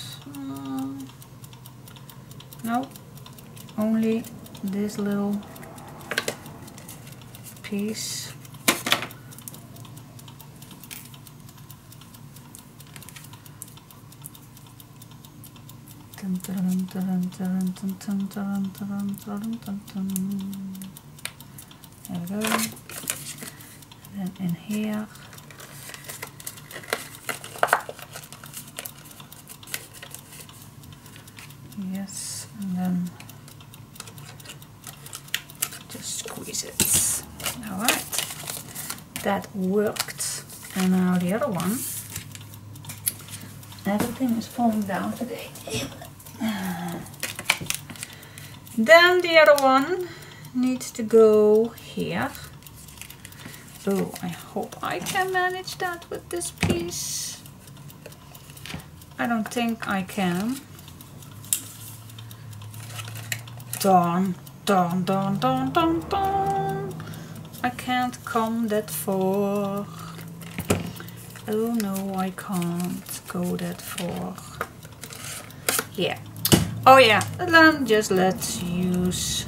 no, only this little piece. There we go. Then in here. Yes, and then just squeeze it. Alright. That worked. And now the other one. Everything is falling down today. Then the other one needs to go here. Oh, I hope I can manage that with this piece. I don't think I can. Darn, darn, darn, darn, darn, darn. I can't come that far. Oh no, I can't go that far. Yeah. Oh yeah, then just let's use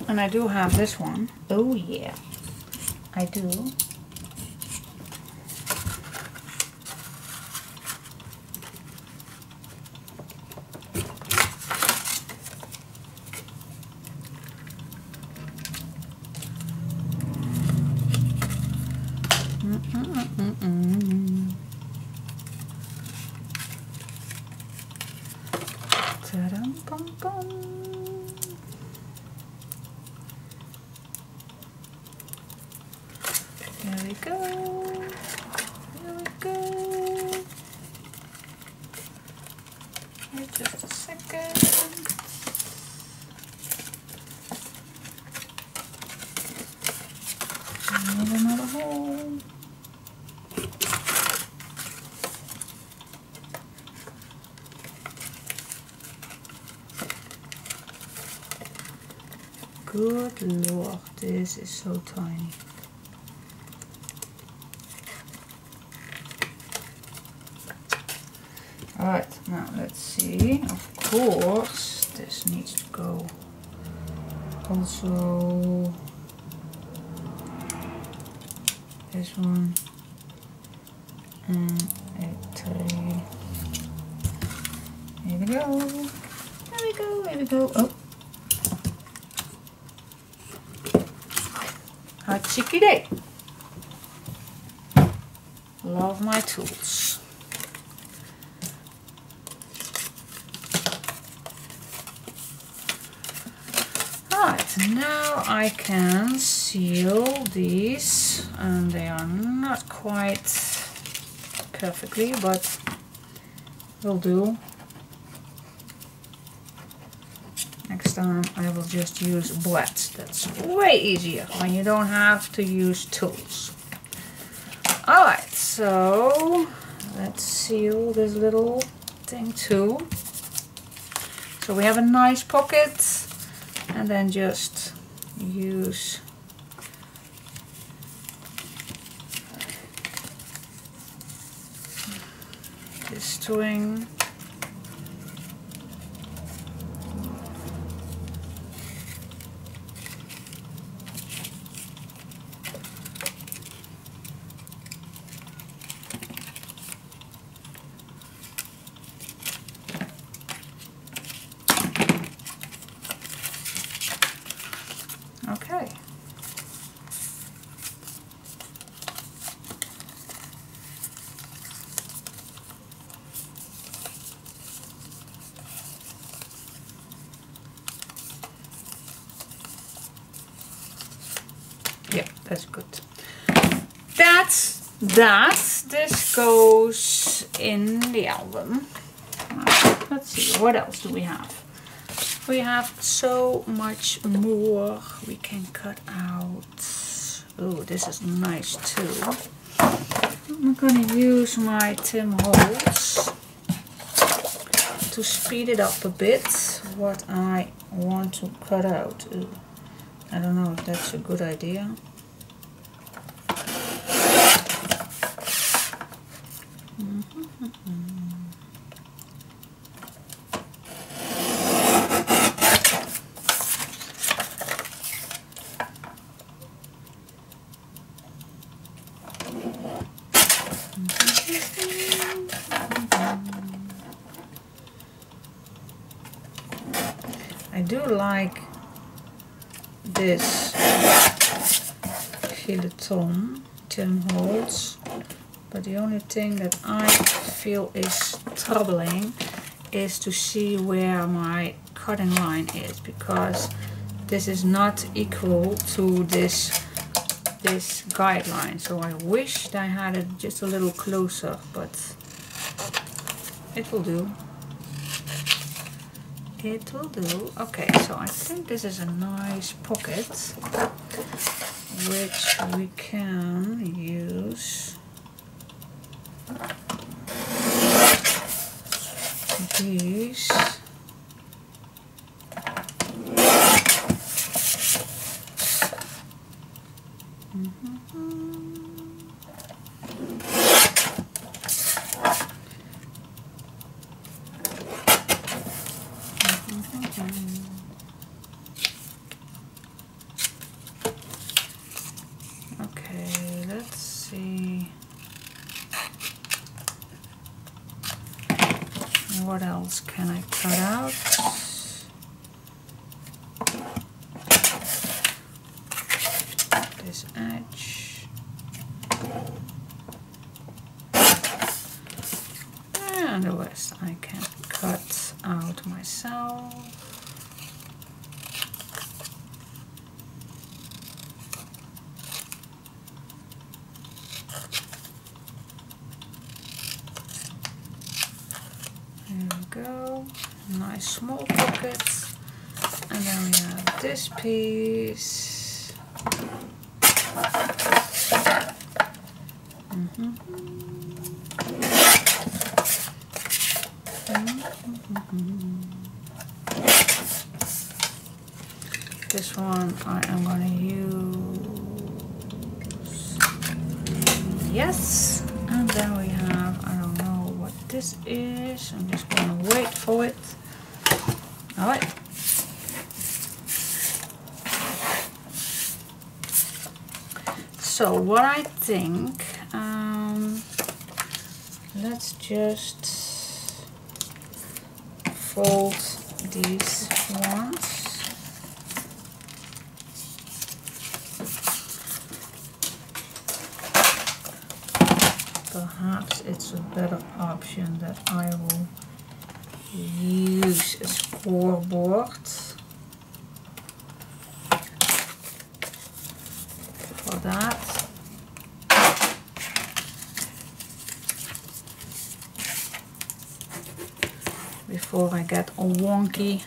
and I do have this one. Oh yeah. I do. There we go. There we go. Wait just a second. I need another hole. Good Lord, this is so tiny. Alright, now let's see. Of course, this needs to go also. This one and a three. Here we go. There we go. There we go. Oh. Hartstikke idee. Love my tools. Alright, now I can seal these, and they are not quite perfectly, but will do. Next time I will just use blades. That's way easier when you don't have to use tools. Alright, so let's seal this little thing too. So we have a nice pocket, and then just use this string. Okay. Yeah, that's good. That's that. This goes in the album. Let's see, what else do we have? We have so much more we can cut out. Oh, this is nice too. I'm gonna use my Tinne holes to speed it up a bit, what I want to cut out. Ooh, I don't know if that's a good idea. I do like this Gileton Tinne holes, but the only thing that I feel is troubling is to see where my cutting line is, because this is not equal to this guideline. So I wished I had it just a little closer, but it will do. It will do. Okay, so I think this is a nice pocket which we can use these. Okay, And what else can I cut out? This edge. And the rest I can cut out myself. There we go. Nice small pockets. And then we have this piece. This one I am going to use. Yes. And then we have, I don't know what this is. I'm just going to wait for it. Alright. So what I think, let's just fold these ones. Perhaps it's a better option that I will use a scoreboard for that. Before I get a wonky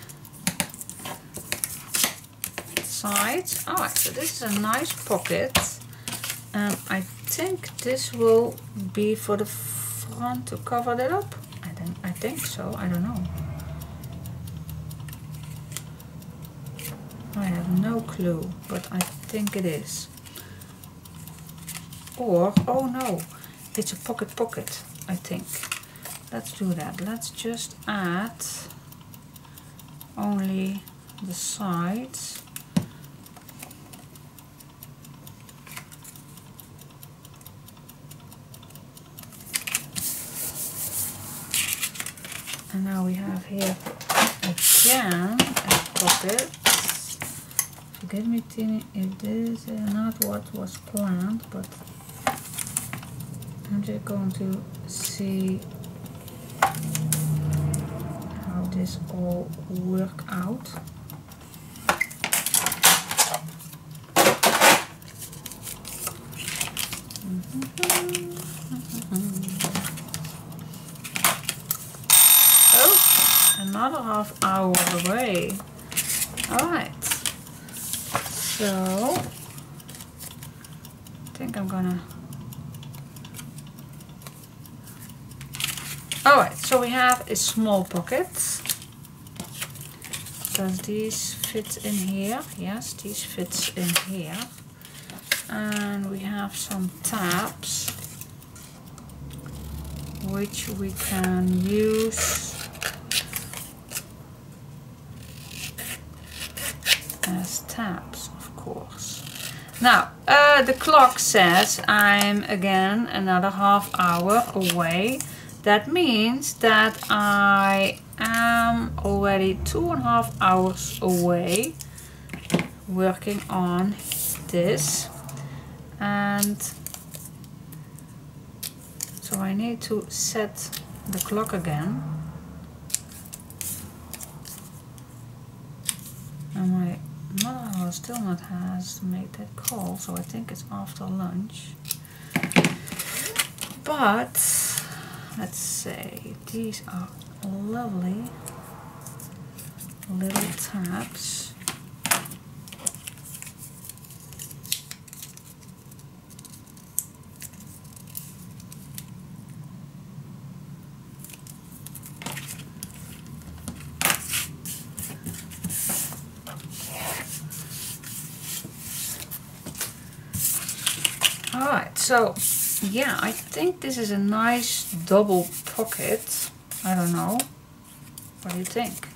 sides. Alright, so this is a nice pocket. I think this will be for the front to cover that up. I think so. I don't know. I have no clue, but I think it is. Or, oh no, it's a pocket, I think. Let's do that. Let's just add only the sides. And now we have here again a pocket. Forgive me, Tinne, if this is not what was planned, but I'm just going to see how this all work out. Oh, another half hour away. Alright, so I think I'm gonna. Alright, so we have a small pocket. Does these fit in here? Yes, these fits in here. And we have some tabs which we can use as tabs, of course. Now, the clock says I'm again another half hour away. That means that I am already 2.5 hours away working on this. And so I need to set the clock again. And my mother still not has made that call, so I think it's after lunch. But let's say these are lovely little tabs. Alright, so yeah, I think this is a nice double pocket. I don't know. What do you think?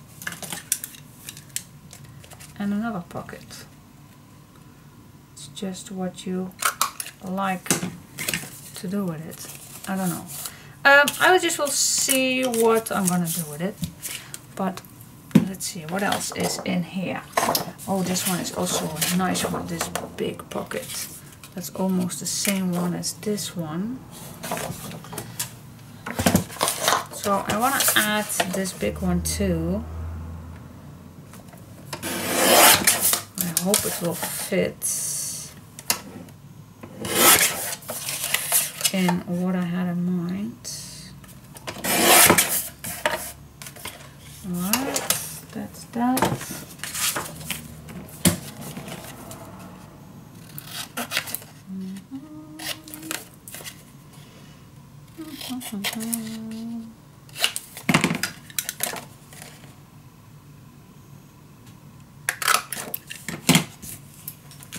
And another pocket. It's just what you like to do with it. I don't know. I just will see what I'm gonna do with it. But let's see what else is in here. Oh, this one is also a nice one. This big pocket. That's almost the same one as this one. So I want to add this big one too. I hope it will fit in what I had in mind. Alright, that's that.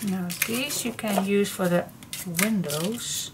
Now these you can use for the windows.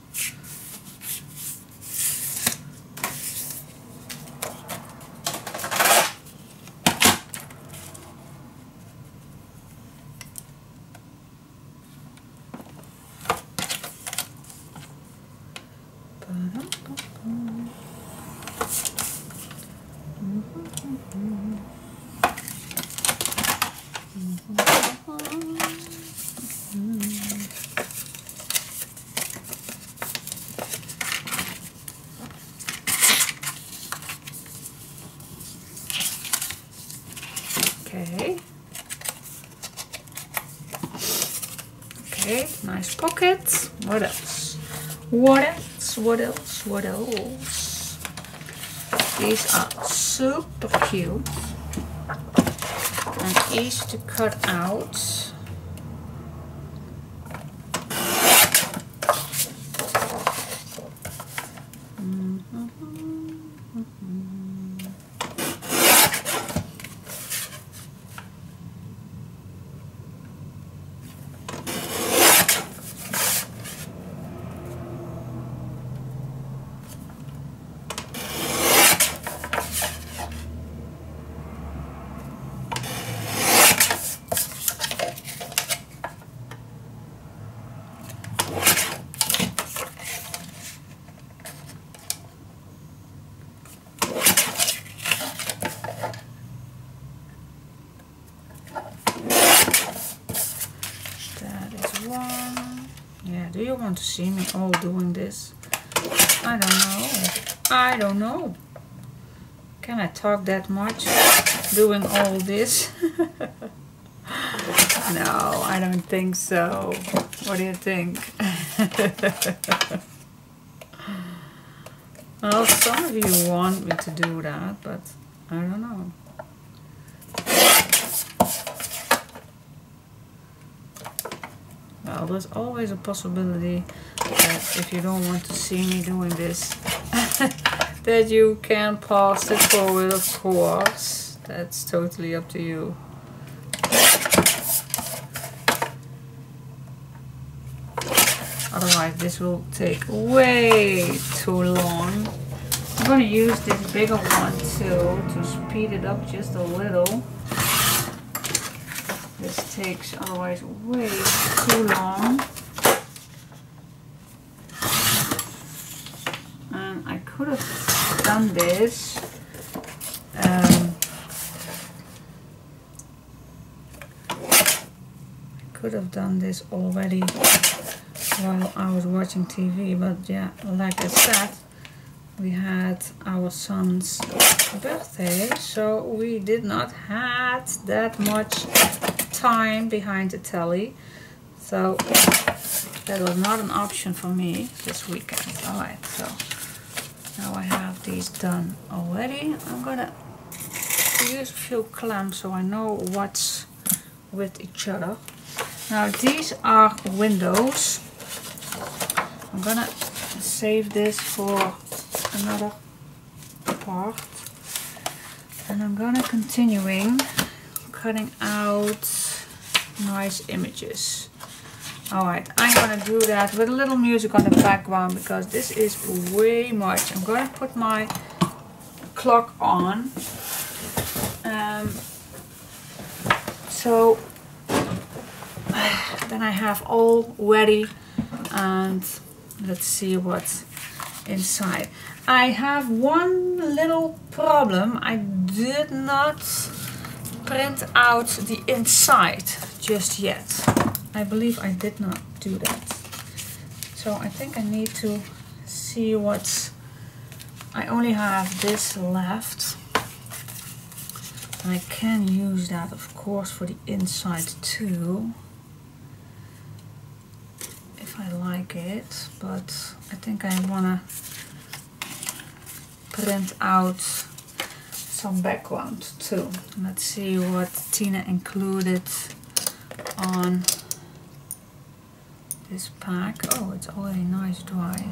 Okay, nice pocket. What else? What else? What else? What else? These are super cute and easy to cut out. Do you want to see me all doing this? I don't know. I don't know. Can I talk that much doing all this? No, I don't think so. What do you think? Well, some of you want me to do that, but I don't know. Well, there's always a possibility that if you don't want to see me doing this, that you can pause it forward, of course. That's totally up to you. Otherwise, this will take way too long. I'm going to use this bigger one too to speed it up just a little. This takes otherwise way too long. And I could have done this. I could have done this already while I was watching TV, but yeah, like I said, we had our son's birthday, so we did not have that much time behind the telly, so that was not an option for me this weekend. Alright, so now I have these done already. I'm gonna use a few clamps so I know what's with each other. Now these are windows. I'm gonna save this for another part, and I'm gonna continuing cutting out nice images. Alright, I'm gonna do that with a little music on the background because this is way much. I'm gonna put my clock on, so then I have all ready, and let's see what inside. I have one little problem. I did not print out the inside just yet. I believe I did not do that. So I think I need to see what's... I only have this left. I can use that, of course, for the inside too, if I like it, but I think I want to print out some background too. Let's see what Tinne included on this pack. Oh, it's already nice dry.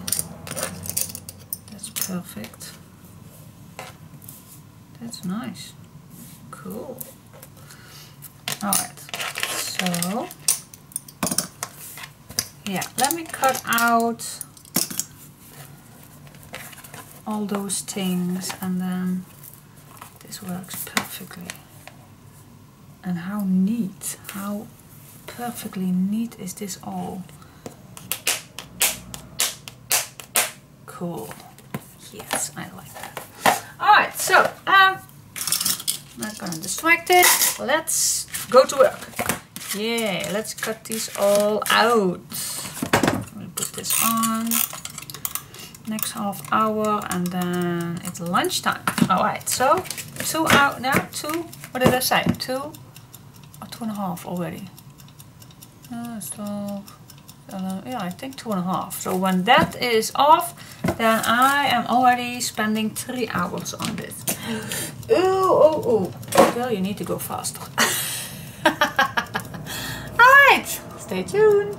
That's perfect. That's nice. Cool. Alright, so yeah, let me cut out all those things and then this works perfectly. And how neat, how perfectly neat is this all. Cool. Yes, I like that. Alright, so not gonna distract it. Let's go to work. Yeah, let's cut these all out. We'll put this on. Next half hour and then it's lunchtime. Alright, so 2 hours now, 2, what did I say? 2 or 2.5 already? Yeah, I think 2.5. So when that is off, then I am already spending 3 hours on this. Ooh, oh, oh. Girl, you need to go faster. Alright, stay tuned.